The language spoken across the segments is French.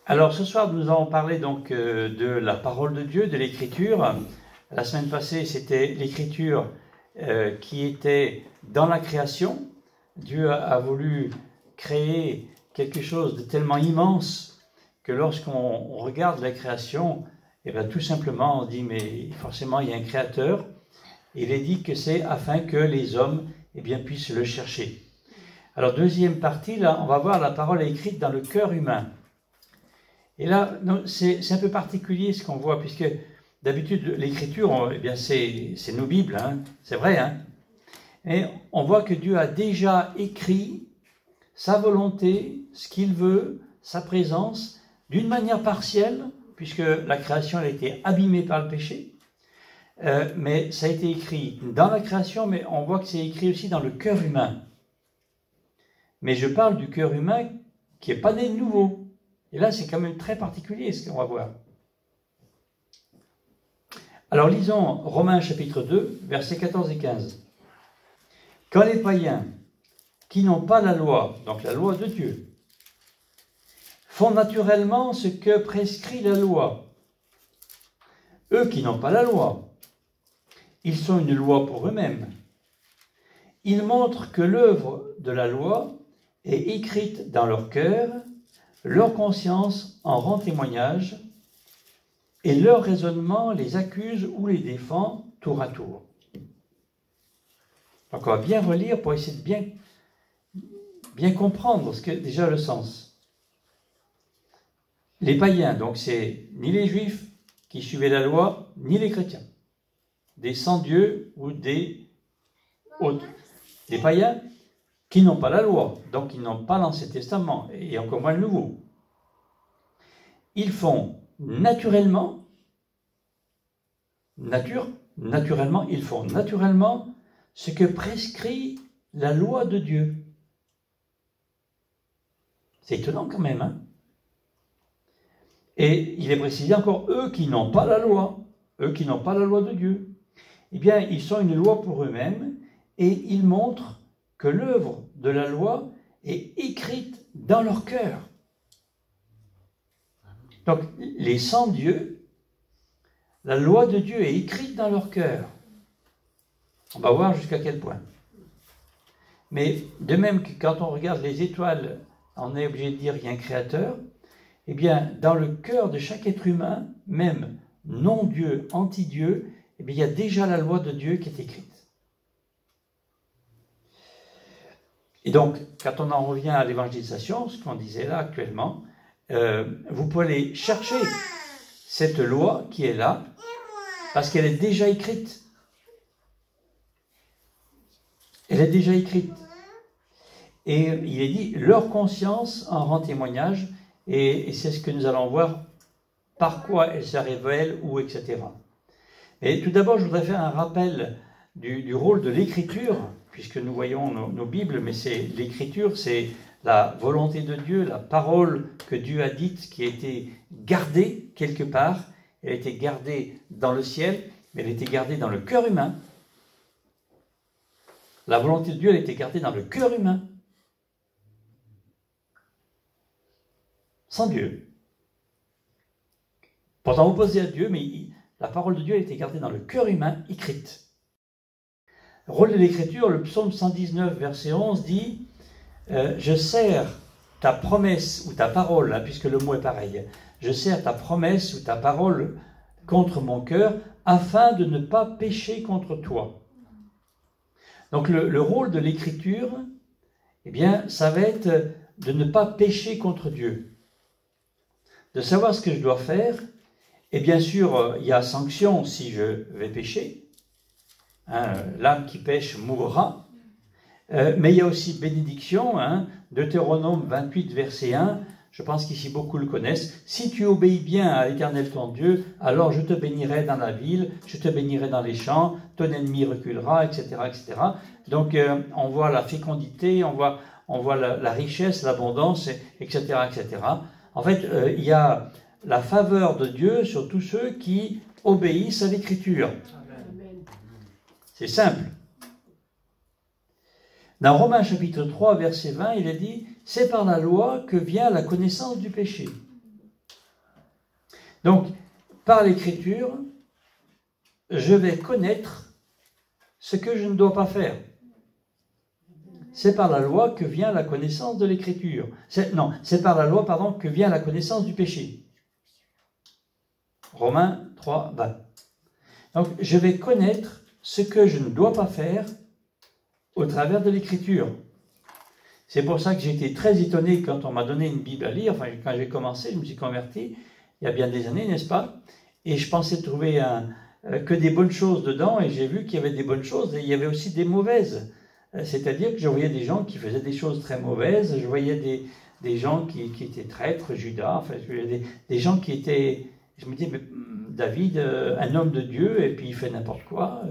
Alors ce soir, nous allons parler donc de la parole de Dieu, de l'Écriture. La semaine passée, c'était l'Écriture qui était dans la création. Dieu a voulu créer quelque chose de tellement immense que lorsqu'on regarde la création, eh bien, tout simplement on dit mais forcément il y a un créateur. Il est dit que c'est afin que les hommes eh bien, puissent le chercher. Alors deuxième partie, là on va voir la parole écrite dans le cœur humain. Et là, c'est un peu particulier ce qu'on voit, puisque d'habitude, l'écriture, eh bien, c'est nos Bibles, hein, c'est vrai. Hein, et on voit que Dieu a déjà écrit sa volonté, ce qu'il veut, sa présence, d'une manière partielle, puisque la création a été abîmée par le péché. Mais ça a été écrit dans la création, mais on voit que c'est écrit aussi dans le cœur humain. Mais je parle du cœur humain qui n'est pas né de nouveau. Et là, c'est quand même très particulier ce qu'on va voir. Alors, lisons Romains chapitre 2, versets 14 et 15. Quand les païens, qui n'ont pas la loi, donc la loi de Dieu, font naturellement ce que prescrit la loi, eux qui n'ont pas la loi, ils sont une loi pour eux-mêmes. Ils montrent que l'œuvre de la loi est écrite dans leur cœur. Leur conscience en rend témoignage et leur raisonnement les accuse ou les défend tour à tour. Donc on va bien relire pour essayer de bien comprendre déjà le sens. Les païens, donc c'est ni les juifs qui suivaient la loi, ni les chrétiens. Des sans-dieu ou des autres. Des païens qui n'ont pas la loi, donc ils n'ont pas l'Ancien Testament, et encore moins le Nouveau. Ils font naturellement ce que prescrit la loi de Dieu. C'est étonnant quand même, hein? Et il est précisé encore, eux qui n'ont pas la loi de Dieu, eh bien, ils sont une loi pour eux-mêmes, et ils montrent que l'œuvre de la loi est écrite dans leur cœur. Donc, les sans-dieu, la loi de Dieu est écrite dans leur cœur. On va voir jusqu'à quel point. Mais de même que quand on regarde les étoiles, on est obligé de dire qu'il y a un créateur, eh bien, dans le cœur de chaque être humain, même non-Dieu, anti-Dieu, eh bien, il y a déjà la loi de Dieu qui est écrite. Et donc, quand on en revient à l'évangélisation, ce qu'on disait là actuellement, vous pouvez aller chercher cette loi qui est là, parce qu'elle est déjà écrite. Elle est déjà écrite. Et il est dit, leur conscience en rend témoignage, et c'est ce que nous allons voir, par quoi elle se révèle, ou etc. Et tout d'abord, je voudrais faire un rappel du rôle de l'écriture, puisque nous voyons nos Bibles, mais c'est l'écriture, c'est la volonté de Dieu, la parole que Dieu a dite, qui a été gardée quelque part. Elle a été gardée dans le ciel, mais elle a été gardée dans le cœur humain. La volonté de Dieu, elle a été gardée dans le cœur humain. Sans Dieu. Pourtant opposée à Dieu, mais la parole de Dieu a été gardée dans le cœur humain, écrite. Le rôle de l'écriture, le psaume 119, verset 11 dit « Je serre ta promesse ou ta parole, hein, puisque le mot est pareil, je serre ta promesse ou ta parole contre mon cœur, afin de ne pas pécher contre toi. » Donc le rôle de l'écriture, eh bien, ça va être de ne pas pécher contre Dieu. De savoir ce que je dois faire, et bien sûr, il y a sanction si je vais pécher. Hein, l'âme qui pêche mourra. Mais il y a aussi bénédiction, hein, Deutéronome 28, verset 1, je pense qu'ici beaucoup le connaissent. Si tu obéis bien à l'Éternel ton Dieu, alors je te bénirai dans la ville, je te bénirai dans les champs, ton ennemi reculera, etc. etc. Donc on voit la fécondité, on voit la richesse, l'abondance, etc. etc. En fait, il y a la faveur de Dieu sur tous ceux qui obéissent à l'Écriture. C'est simple. Dans Romains chapitre 3, verset 20, il est dit « C'est par la loi que vient la connaissance du péché. Donc, par l'écriture, je vais connaître ce que je ne dois pas faire. C'est par la loi que vient la connaissance de l'écriture. Non, c'est par la loi, pardon, que vient la connaissance du péché. Romains 3, 20. Donc, je vais connaître ce que je ne dois pas faire au travers de l'écriture. C'est pour ça que j'ai été très étonné quand on m'a donné une Bible à lire. Enfin, quand j'ai commencé, je me suis converti, il y a bien des années, n'est-ce pas? Et je pensais trouver que des bonnes choses dedans, et j'ai vu qu'il y avait des bonnes choses, et il y avait aussi des mauvaises. C'est-à-dire que je voyais des gens qui faisaient des choses très mauvaises, je voyais des gens qui étaient traîtres, Judas, enfin, je voyais des gens qui étaient... Je me disais, mais David, un homme de Dieu, et puis il fait n'importe quoi,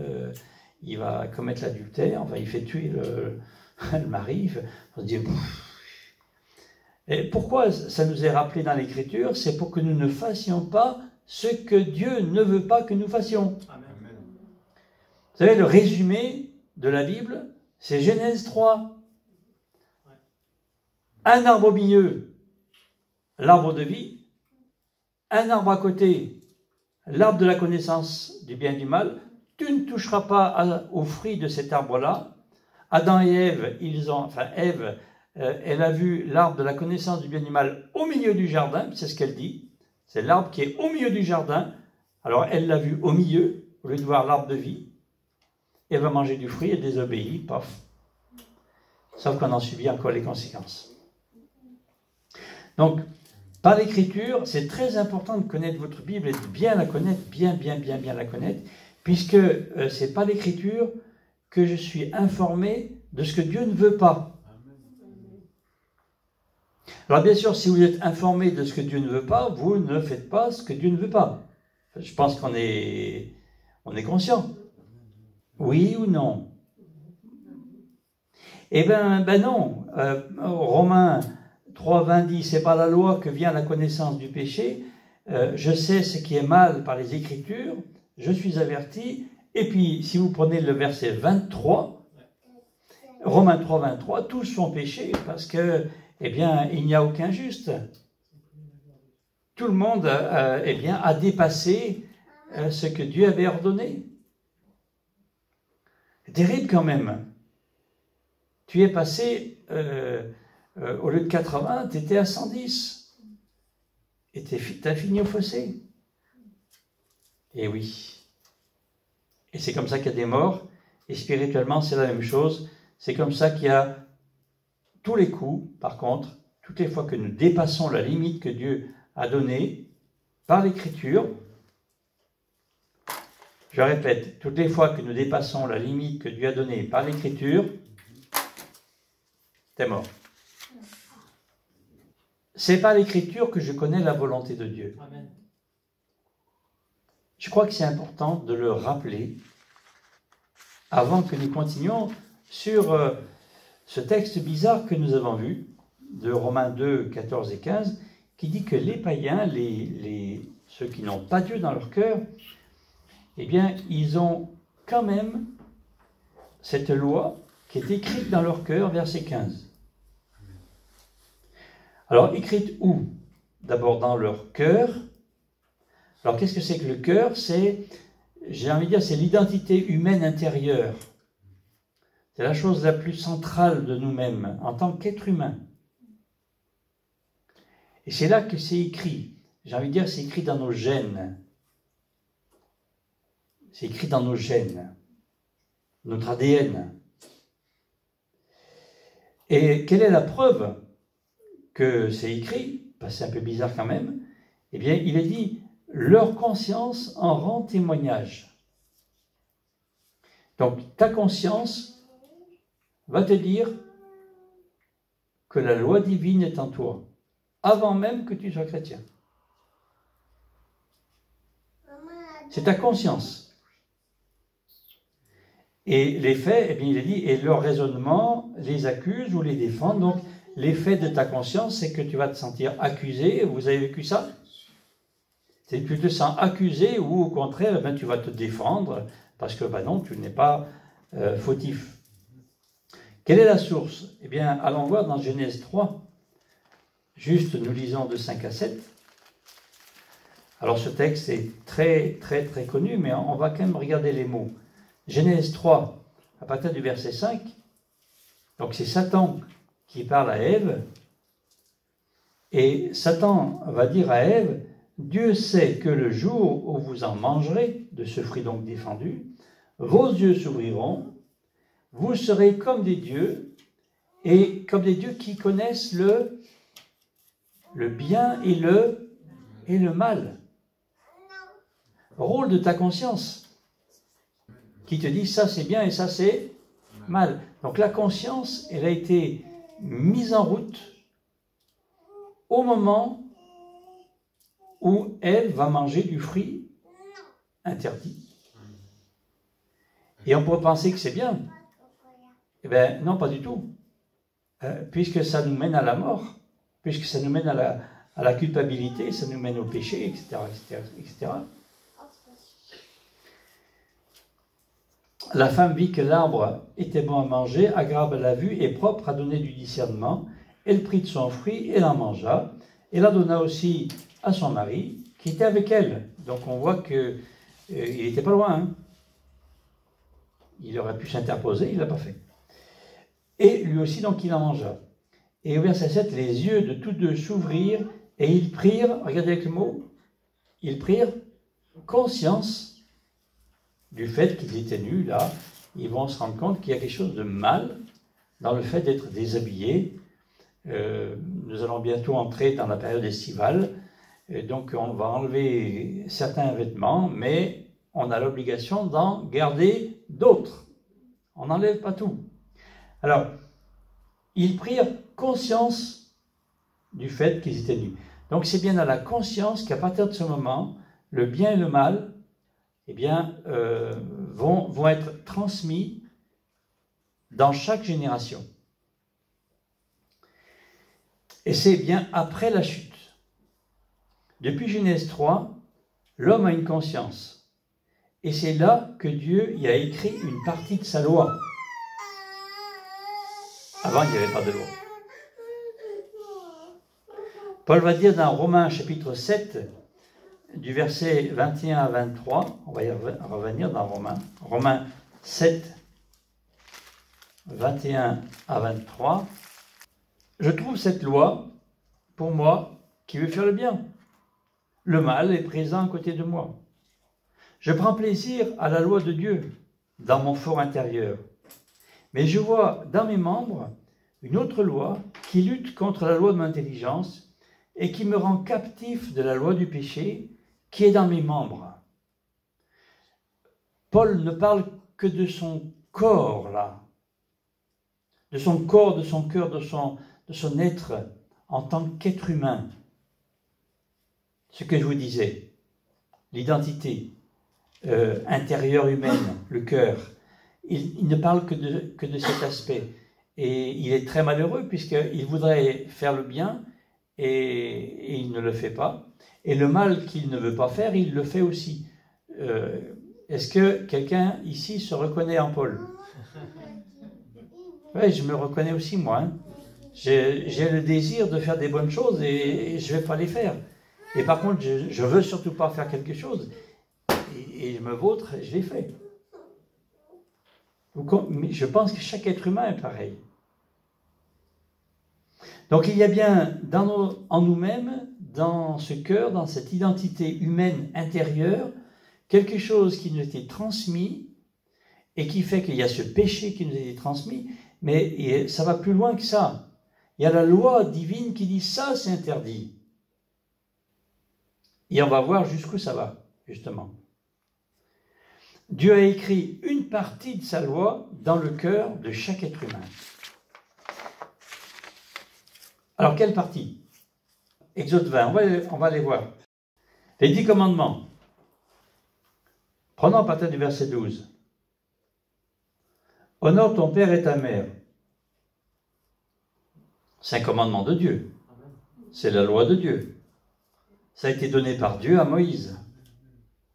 il va commettre l'adultère, enfin, il fait tuer le mari, on se dit... Et pourquoi ça nous est rappelé dans l'Écriture? C'est pour que nous ne fassions pas ce que Dieu ne veut pas que nous fassions. Amen. Vous savez, le résumé de la Bible, c'est Genèse 3. Un arbre au milieu, l'arbre de vie. Un arbre à côté, l'arbre de la connaissance du bien et du mal. Tu ne toucheras pas aux fruits de cet arbre-là. Adam et Ève, Ève, elle a vu l'arbre de la connaissance du bien et du mal au milieu du jardin, c'est ce qu'elle dit. C'est l'arbre qui est au milieu du jardin. Alors elle l'a vu au milieu, au lieu de voir l'arbre de vie. Elle va manger du fruit et désobéit, paf. Sauf qu'on en subit encore les conséquences. Donc, par l'écriture, c'est très important de connaître votre Bible et de bien la connaître, bien la connaître, puisque c'est par l'écriture que je suis informé de ce que Dieu ne veut pas. Alors bien sûr, si vous êtes informé de ce que Dieu ne veut pas, vous ne faites pas ce que Dieu ne veut pas. Je pense qu'on est conscient. Oui ou non? Eh bien, non. Romains 3, 20 dit, c'est par la loi que vient la connaissance du péché. Je sais ce qui est mal par les Écritures. Je suis averti. Et puis, si vous prenez le verset 23, Romains 3, 23, tous sont péchés parce que, eh bien, il n'y a aucun juste. Tout le monde, eh bien, a dépassé ce que Dieu avait ordonné. Terrible quand même. Tu es passé, au lieu de 80, tu étais à 110. Et tu as fini au fossé. Et oui. Et c'est comme ça qu'il y a des morts. Et spirituellement, c'est la même chose. C'est comme ça qu'il y a tous les coups, par contre, toutes les fois que nous dépassons la limite que Dieu a donnée par l'Écriture. Je répète, toutes les fois que nous dépassons la limite que Dieu a donnée par l'Écriture, t'es mort. C'est par l'Écriture que je connais la volonté de Dieu. Amen. Je crois que c'est important de le rappeler avant que nous continuions sur ce texte bizarre que nous avons vu, de Romains 2, 14 et 15, qui dit que les païens, ceux qui n'ont pas Dieu dans leur cœur, eh bien, ils ont quand même cette loi qui est écrite dans leur cœur, verset 15. Alors, écrite où? D'abord dans leur cœur. Alors, qu'est-ce que c'est que le cœur? C'est, j'ai envie de dire, c'est l'identité humaine intérieure. C'est la chose la plus centrale de nous-mêmes, en tant qu'être humain. Et c'est là que c'est écrit. J'ai envie de dire, c'est écrit dans nos gènes. C'est écrit dans nos gènes, notre ADN. Et quelle est la preuve que c'est écrit? C'est un peu bizarre quand même. Eh bien, il est dit, leur conscience en rend témoignage. Donc, ta conscience va te dire que la loi divine est en toi, avant même que tu sois chrétien. C'est ta conscience. Et les faits, eh bien, il est dit, et leur raisonnement les accuse ou les défend. Donc, l'effet de ta conscience, c'est que tu vas te sentir accusé. Vous avez vécu ça? C'est que tu te sens accusé ou au contraire, eh bien, tu vas te défendre parce que non, tu n'es pas fautif. Quelle est la source? Eh bien, allons voir dans Genèse 3. Juste, nous lisons de 5 à 7. Alors ce texte est très très très connu, mais on va quand même regarder les mots. Genèse 3, à partir du verset 5, donc c'est Satan qui parle à Ève, et Satan va dire à Ève, Dieu sait que le jour où vous en mangerez, de ce fruit donc défendu, vos yeux s'ouvriront, vous serez comme des dieux, et comme des dieux qui connaissent le bien et le mal. Rôle de ta conscience, qui te dit ça c'est bien et ça c'est mal. Donc la conscience, elle a été mise en route au moment où Ève va manger du fruit interdit. Et on pourrait penser que c'est bien. Eh bien, non, pas du tout. Puisque ça nous mène à la mort, puisque ça nous mène à la culpabilité, ça nous mène au péché, etc., etc., etc. La femme vit que l'arbre était bon à manger, agréable à la vue et propre à donner du discernement. Elle prit de son fruit et l'en mangea, et la donna aussi à son mari, qui était avec elle. Donc on voit qu'il n'était pas loin. Hein. Il aurait pu s'interposer, il ne l'a pas fait. Et lui aussi, donc, il en mangea. Et au verset 7, les yeux de tous deux s'ouvrirent, et ils prirent, regardez avec le mot, ils prirent conscience du fait qu'ils étaient nus, là. Ils vont se rendre compte qu'il y a quelque chose de mal dans le fait d'être déshabillés. Nous allons bientôt entrer dans la période estivale, donc on va enlever certains vêtements, mais on a l'obligation d'en garder d'autres. On n'enlève pas tout. Alors, ils prirent conscience du fait qu'ils étaient nus. Donc c'est bien dans la conscience qu'à partir de ce moment, le bien et le mal, eh bien, vont être transmis dans chaque génération. Et c'est bien après la chute. Depuis Genèse 3, l'homme a une conscience. Et c'est là que Dieu y a écrit une partie de sa loi. Avant, il n'y avait pas de loi. Paul va dire dans Romains chapitre 7, du verset 21 à 23, on va y revenir dans Romains 7, 21 à 23, je trouve cette loi, pour moi, qui veut faire le bien. Le mal est présent à côté de moi. Je prends plaisir à la loi de Dieu dans mon fort intérieur. Mais je vois dans mes membres une autre loi qui lutte contre la loi de mon intelligence et qui me rend captif de la loi du péché qui est dans mes membres. Paul ne parle que de son corps, là. De son corps, de son cœur, de son être en tant qu'être humain. Ce que je vous disais, l'identité intérieure humaine, le cœur. Il ne parle que de cet aspect. Et il est très malheureux puisqu'il voudrait faire le bien et il ne le fait pas. Et le mal qu'il ne veut pas faire, il le fait aussi. Est-ce que quelqu'un ici se reconnaît en Paul? Oui, je me reconnais aussi, moi. Hein. J'ai le désir de faire des bonnes choses et je ne vais pas les faire. Et par contre, je ne veux surtout pas faire quelque chose. Et je me vautre et je les fais. Mais je pense que chaque être humain est pareil. Donc il y a bien en nous-mêmes, dans ce cœur, dans cette identité humaine intérieure, quelque chose qui nous a été transmis et qui fait qu'il y a ce péché qui nous a été transmis, mais ça va plus loin que ça. Il y a la loi divine qui dit ça, c'est interdit. Et on va voir jusqu'où ça va, justement. Dieu a écrit une partie de sa loi dans le cœur de chaque être humain. Alors, quelle partie? Exode 20, on va les voir. Les 10 commandements. Prenons à partir du verset 12. Honore ton père et ta mère. C'est un commandement de Dieu. C'est la loi de Dieu. Ça a été donné par Dieu à Moïse.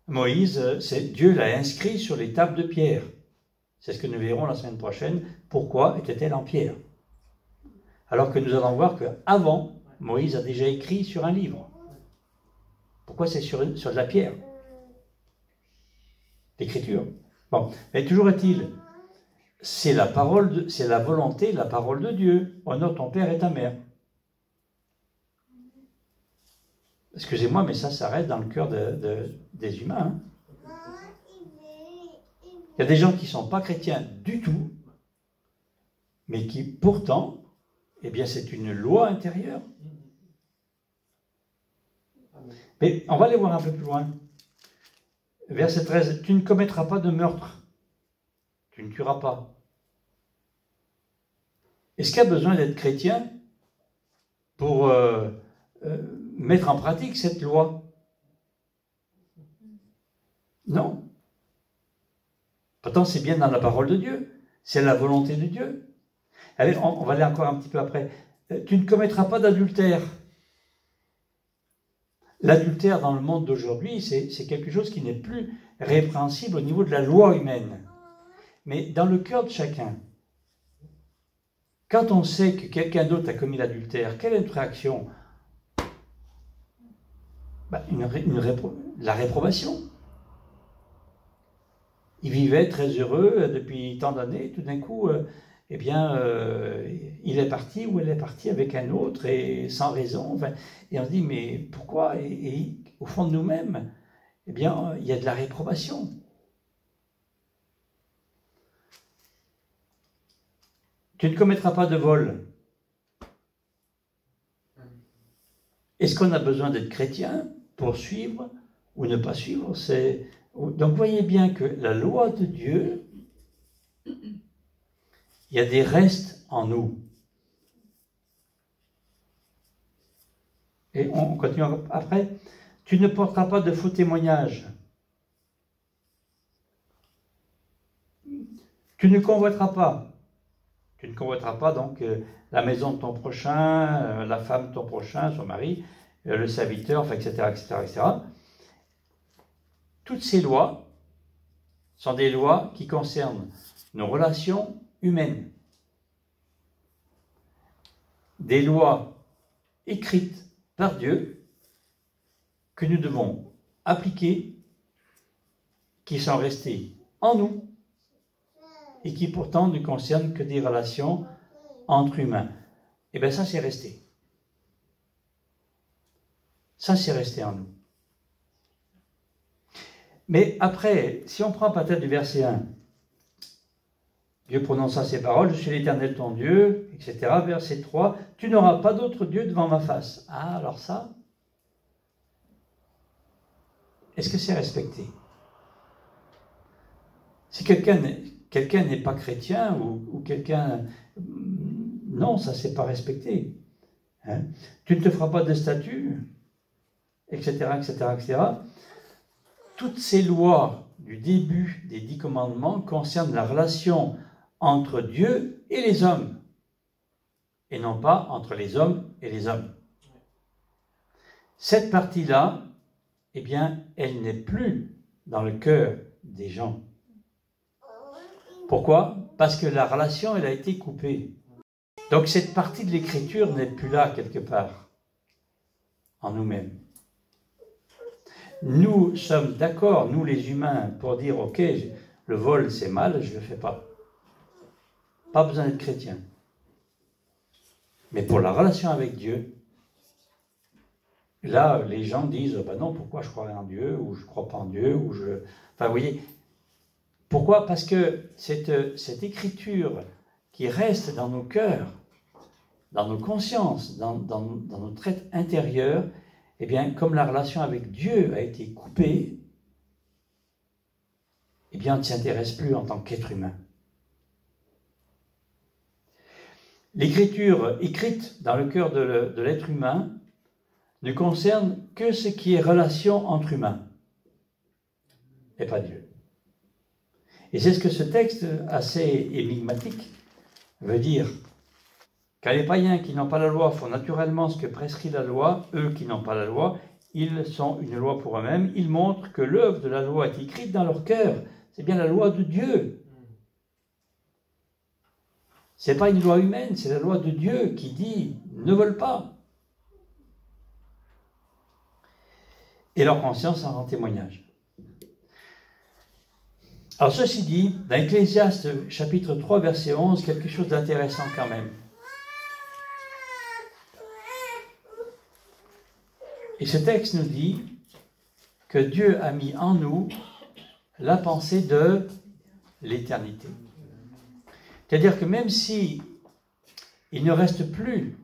Moïse, Dieu l'a inscrit sur les tables de pierre. C'est ce que nous verrons la semaine prochaine. Pourquoi était-elle en pierre? Alors que nous allons voir qu'avant, Moïse a déjà écrit sur un livre. Pourquoi c'est sur de la pierre? L'écriture. Bon, mais toujours est-il, c'est la parole, c'est la volonté, la parole de Dieu. Honore ton père et ta mère. Excusez-moi, mais ça s'arrête dans le cœur des humains. Hein. Il y a des gens qui ne sont pas chrétiens du tout, mais qui pourtant, eh bien, c'est une loi intérieure. Mais on va aller voir un peu plus loin. Verset 13, tu ne commettras pas de meurtre. Tu ne tueras pas. Est-ce qu'il y a besoin d'être chrétien pour mettre en pratique cette loi? Non. Pourtant, c'est bien dans la parole de Dieu. C'est la volonté de Dieu. Allez, on va aller encore un petit peu après. Tu ne commettras pas d'adultère. L'adultère dans le monde d'aujourd'hui, c'est quelque chose qui n'est plus répréhensible au niveau de la loi humaine. Mais dans le cœur de chacun, quand on sait que quelqu'un d'autre a commis l'adultère, quelle est notre réaction? La réprobation. Il vivait très heureux depuis tant d'années, tout d'un coup, il est parti ou elle est partie avec un autre et sans raison. Enfin, et on se dit, mais pourquoi? Et au fond de nous-mêmes, eh bien, il y a de la réprobation. Tu ne commettras pas de vol. Est-ce qu'on a besoin d'être chrétien pour suivre ou ne pas suivre? Donc voyez bien que la loi de Dieu, il y a des restes en nous. Et on continue après. Tu ne porteras pas de faux témoignages. Tu ne convoiteras pas. Tu ne convoiteras pas donc la maison de ton prochain, la femme de ton prochain, son mari, le serviteur, enfin, etc., etc., etc. Toutes ces lois sont des lois qui concernent nos relations humaines. Des lois écrites par Dieu que nous devons appliquer, qui sont restées en nous et qui pourtant ne concernent que des relations entre humains. Eh bien ça c'est resté. Ça c'est resté en nous. Mais après, si on prend peut-être du verset 1, Dieu prononça ces paroles, je suis l'Éternel ton Dieu, etc. Verset 3, tu n'auras pas d'autre Dieu devant ma face. Ah, alors ça, est-ce que c'est respecté? Si quelqu'un n'est pas chrétien ou quelqu'un... Non, ça c'est pas respecté. Hein? Tu ne te feras pas de statut, etc., etc., etc. Toutes ces lois du début des 10 commandements concernent la relation entre Dieu et les hommes, et non pas entre les hommes et les hommes. Cette partie-là, eh bien, elle n'est plus dans le cœur des gens. Pourquoi? Parce que la relation, elle a été coupée. Donc cette partie de l'écriture n'est plus là quelque part, en nous-mêmes. Nous sommes d'accord, nous les humains, pour dire, ok, le vol c'est mal, je ne le fais pas. Pas besoin d'être chrétien. Mais pour la relation avec Dieu, là, les gens disent, ben non, pourquoi je crois en Dieu, ou je ne crois pas en Dieu, ou je... Enfin, vous voyez, pourquoi? Parce que cette écriture qui reste dans nos cœurs, dans nos consciences, dans notre être intérieur, eh bien, comme la relation avec Dieu a été coupée, eh bien, on ne s'y intéresse plus en tant qu'être humain. L'écriture écrite dans le cœur de l'être humain ne concerne que ce qui est relation entre humains, et pas Dieu. Et c'est ce que ce texte assez énigmatique veut dire. Car les païens qui n'ont pas la loi font naturellement ce que prescrit la loi, eux qui n'ont pas la loi, ils sont une loi pour eux-mêmes, ils montrent que l'œuvre de la loi est écrite dans leur cœur. C'est bien la loi de Dieu. Ce n'est pas une loi humaine, c'est la loi de Dieu qui dit « ne vole pas ». Et leur conscience en rend témoignage. Alors ceci dit, dans Ecclésiaste chapitre 3 verset 11, quelque chose d'intéressant quand même. Et ce texte nous dit que Dieu a mis en nous la pensée de l'éternité. C'est-à-dire que même si il ne reste plus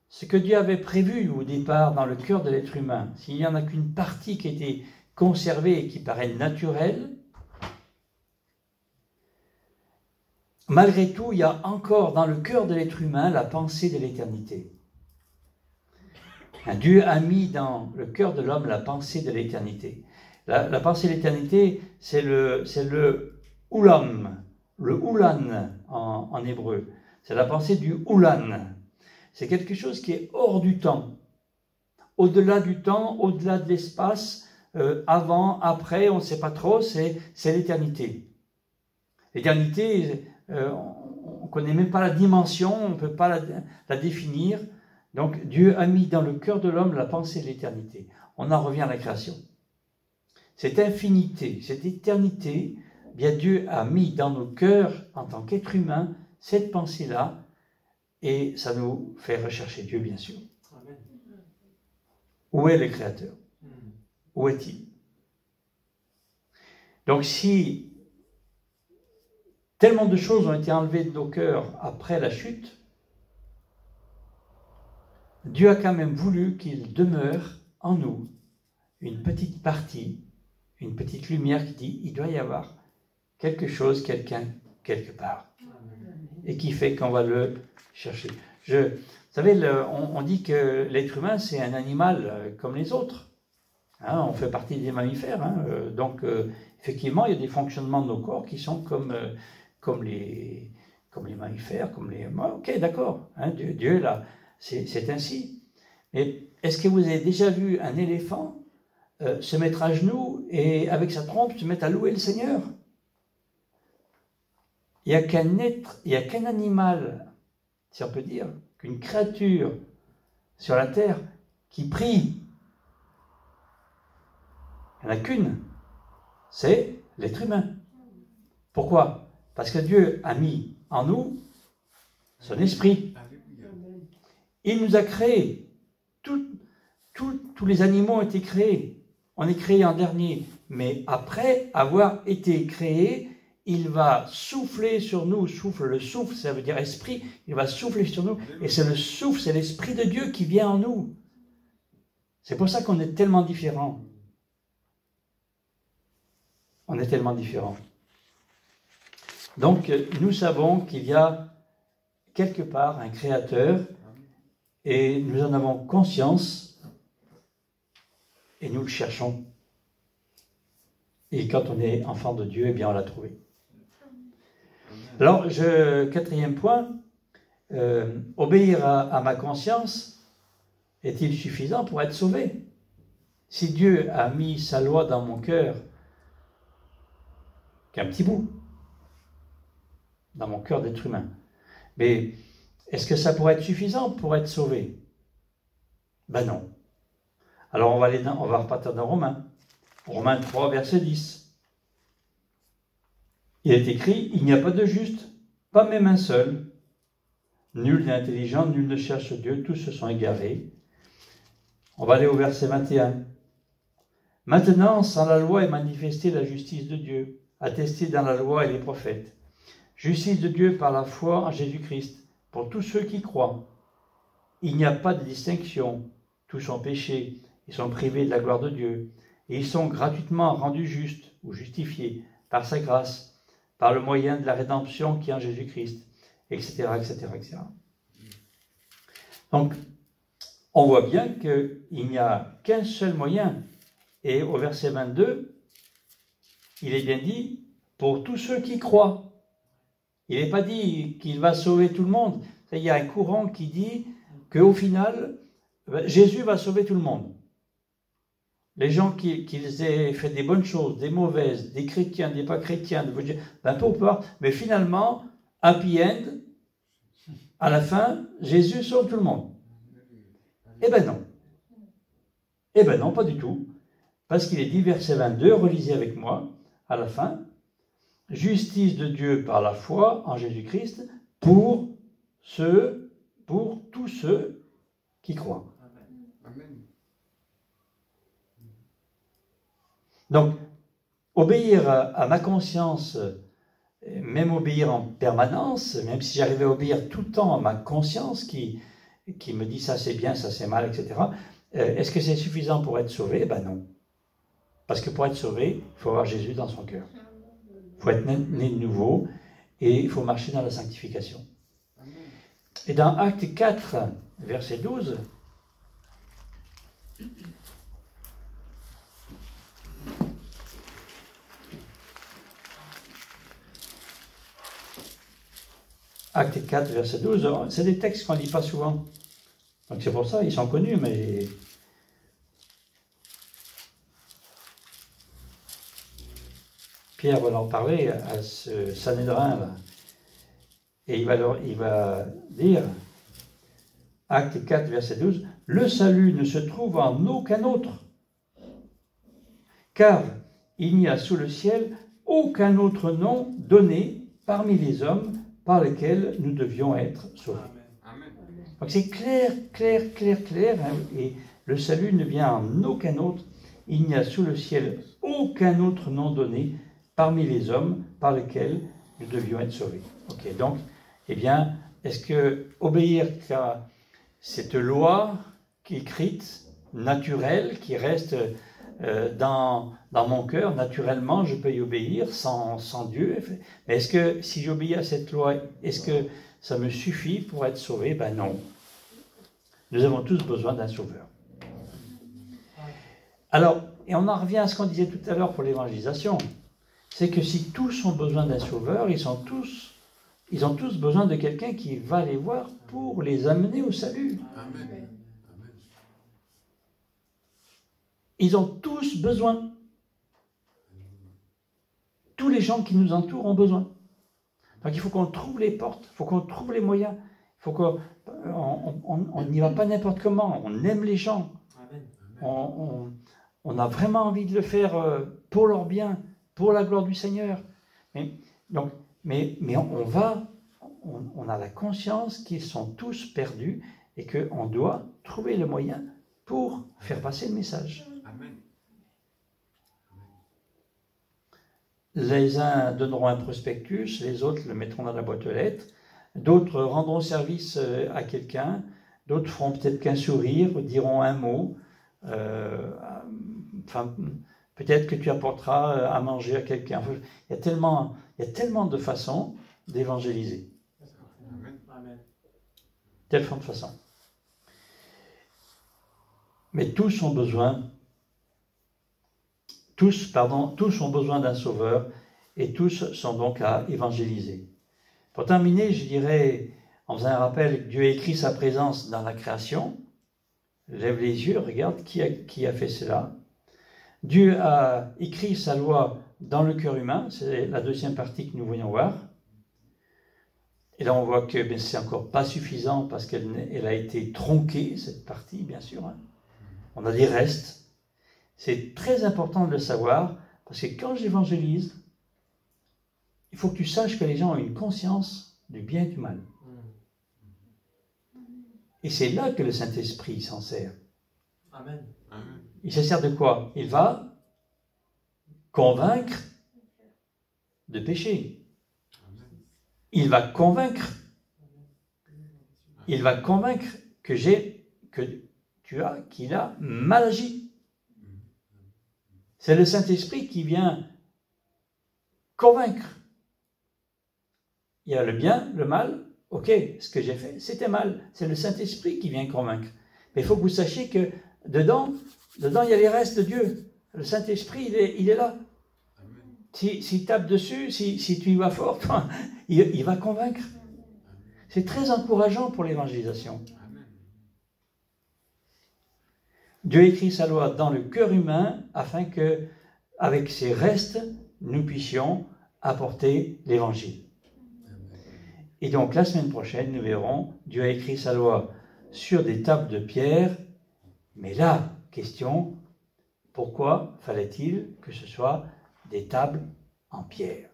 ce que Dieu avait prévu au départ dans le cœur de l'être humain, s'il n'y en a qu'une partie qui a été conservée et qui paraît naturelle, malgré tout, il y a encore dans le cœur de l'être humain la pensée de l'éternité. Dieu a mis dans le cœur de l'homme la pensée de l'éternité. La pensée de l'éternité, c'est le oulam, le oulan en hébreu. C'est la pensée du oulan. C'est quelque chose qui est hors du temps, au-delà du temps, au-delà de l'espace, avant, après, on ne sait pas trop, c'est l'éternité. L'éternité, on ne connaît même pas la dimension, on ne peut pas la définir. Donc Dieu a mis dans le cœur de l'homme la pensée de l'éternité. On en revient à la création. Cette infinité, cette éternité, bien Dieu a mis dans nos cœurs, en tant qu'être humain, cette pensée-là, et ça nous fait rechercher Dieu, bien sûr. Amen. Où est le Créateur? Où est-il? Donc si tellement de choses ont été enlevées de nos cœurs après la chute, Dieu a quand même voulu qu'il demeure en nous une petite partie, une petite lumière qui dit il doit y avoir quelque chose, quelqu'un, quelque part. Et qui fait qu'on va le chercher. Vous savez, on dit que l'être humain, c'est un animal comme les autres. Hein, on fait partie des mammifères. Hein, donc, effectivement, il y a des fonctionnements de nos corps qui sont comme les mammifères, comme les... Ok, d'accord. Hein, Dieu, là, c'est ainsi. Mais est-ce que vous avez déjà vu un éléphant se mettre à genoux et, avec sa trompe, se mettre à louer le Seigneur? Il n'y a qu'un être, il n'y a qu'un animal, si on peut dire, qu'une créature sur la terre qui prie. Il n'y en a qu'une, c'est l'être humain. Pourquoi? Parce que Dieu a mis en nous son esprit. Il nous a créés. Tous les animaux ont été créés. On est créé en dernier. Mais après avoir été créés, il va souffler sur nous, le souffle, ça veut dire esprit, il va souffler sur nous, et c'est le souffle, c'est l'esprit de Dieu qui vient en nous. C'est pour ça qu'on est tellement différents. On est tellement différents. Donc, nous savons qu'il y a quelque part un Créateur, et nous en avons conscience, et nous le cherchons. Et quand on est enfant de Dieu, eh bien on l'a trouvé. Alors, quatrième point, obéir à ma conscience est-il suffisant pour être sauvé? Si Dieu a mis sa loi dans mon cœur, qu'un petit bout, dans mon cœur d'être humain, mais est-ce que ça pourrait être suffisant pour être sauvé? Ben non. Alors on va repartir dans Romains. Romains 3, verset 10. Il est écrit, il n'y a pas de juste, pas même un seul. Nul n'est intelligent, nul ne cherche Dieu, tous se sont égarés. On va aller au verset 21. Maintenant, sans la loi est manifestée la justice de Dieu, attestée dans la loi et les prophètes. Justice de Dieu par la foi en Jésus-Christ, pour tous ceux qui croient. Il n'y a pas de distinction, tous ont péché, ils sont privés de la gloire de Dieu, et ils sont gratuitement rendus justes ou justifiés par sa grâce, par le moyen de la rédemption qui est en Jésus-Christ, etc., etc., etc. Donc, on voit bien qu'il n'y a qu'un seul moyen. Et au verset 22, il est bien dit, pour tous ceux qui croient. Il n'est pas dit qu'il va sauver tout le monde. Il y a un courant qui dit qu'au final, Jésus va sauver tout le monde. Les gens qui aient fait des bonnes choses, des mauvaises, des chrétiens, des pas chrétiens, peu importe, mais finalement, happy end, à la fin, Jésus sauve tout le monde. Eh ben non. Eh ben non, pas du tout. Parce qu'il est dit, verset 22, relisez avec moi, à la fin, justice de Dieu par la foi en Jésus-Christ pour tous ceux qui croient. Amen. Donc, obéir à ma conscience, même obéir en permanence, même si j'arrivais à obéir tout le temps à ma conscience qui me dit ça c'est bien, ça c'est mal, etc., est-ce que c'est suffisant pour être sauvé? Ben non. Parce que pour être sauvé, il faut avoir Jésus dans son cœur. Il faut être né de nouveau et il faut marcher dans la sanctification. Et dans Acte 4, verset 12, Acte 4, verset 12, c'est des textes qu'on ne lit pas souvent. Donc c'est pour ça, ils sont connus, mais... Pierre va leur parler à ce Sanhédrin là. Et il va dire, Acte 4, verset 12, « Le salut ne se trouve en aucun autre, car il n'y a sous le ciel aucun autre nom donné parmi les hommes par lesquels nous devions être sauvés. » Donc c'est clair, hein, et le salut ne vient en aucun autre. Il n'y a sous le ciel aucun autre nom donné parmi les hommes par lesquels nous devions être sauvés. Ok, donc, eh bien, est-ce que obéir à cette loi qui est écrite, naturelle, qui reste dans mon cœur, naturellement, je peux y obéir sans Dieu. Mais est-ce que si j'obéis à cette loi, est-ce que ça me suffit pour être sauvé? Ben non. Nous avons tous besoin d'un sauveur. Alors, et on en revient à ce qu'on disait tout à l'heure pour l'évangélisation, c'est que si tous ont besoin d'un sauveur, ils ont tous besoin de quelqu'un qui va les voir pour les amener au salut. Amen. Ils ont tous besoin. Tous les gens qui nous entourent ont besoin. Donc il faut qu'on trouve les portes, il faut qu'on trouve les moyens, il faut qu'on n'y va pas n'importe comment, on aime les gens, on a vraiment envie de le faire pour leur bien, pour la gloire du Seigneur. Mais on a la conscience qu'ils sont tous perdus et qu'on doit trouver le moyen pour faire passer le message. Amen. Les uns donneront un prospectus, les autres le mettront dans la boîte aux lettres, d'autres rendront service à quelqu'un, d'autres feront peut-être qu'un sourire, diront un mot, peut-être que tu apporteras à manger à quelqu'un. Il y a tellement de façons d'évangéliser. Amen. Tellement de façons. Mais tous ont besoin d'un sauveur et tous sont donc à évangéliser. Pour terminer, je dirais, en faisant un rappel, Dieu a écrit sa présence dans la création. Lève les yeux, regarde qui a fait cela. Dieu a écrit sa loi dans le cœur humain, c'est la deuxième partie que nous voyons voir. Et là on voit que c'est encore pas suffisant parce qu'elle a été tronquée, cette partie, bien sûr. Hein. On a des restes. C'est très important de le savoir, parce que quand j'évangélise, il faut que tu saches que les gens ont une conscience du bien et du mal. Et c'est là que le Saint-Esprit s'en sert. Amen. Il se sert de quoi? Il va convaincre de péché. Il va convaincre. Il va convaincre qu'il a mal agi. C'est le Saint-Esprit qui vient convaincre. Il y a le bien, le mal. Ok, ce que j'ai fait, c'était mal. C'est le Saint-Esprit qui vient convaincre. Mais il faut que vous sachiez que dedans, il y a les restes de Dieu. Le Saint-Esprit, il est là. S'il tape dessus, si tu y vas fort, il va convaincre. C'est très encourageant pour l'évangélisation. Dieu écrit sa loi dans le cœur humain afin que, avec ses restes, nous puissions apporter l'évangile. Et donc, la semaine prochaine, nous verrons, Dieu a écrit sa loi sur des tables de pierre, mais là, question, Pourquoi fallait-il que ce soit des tables en pierre?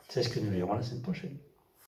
C'est ce que nous lirons la semaine prochaine.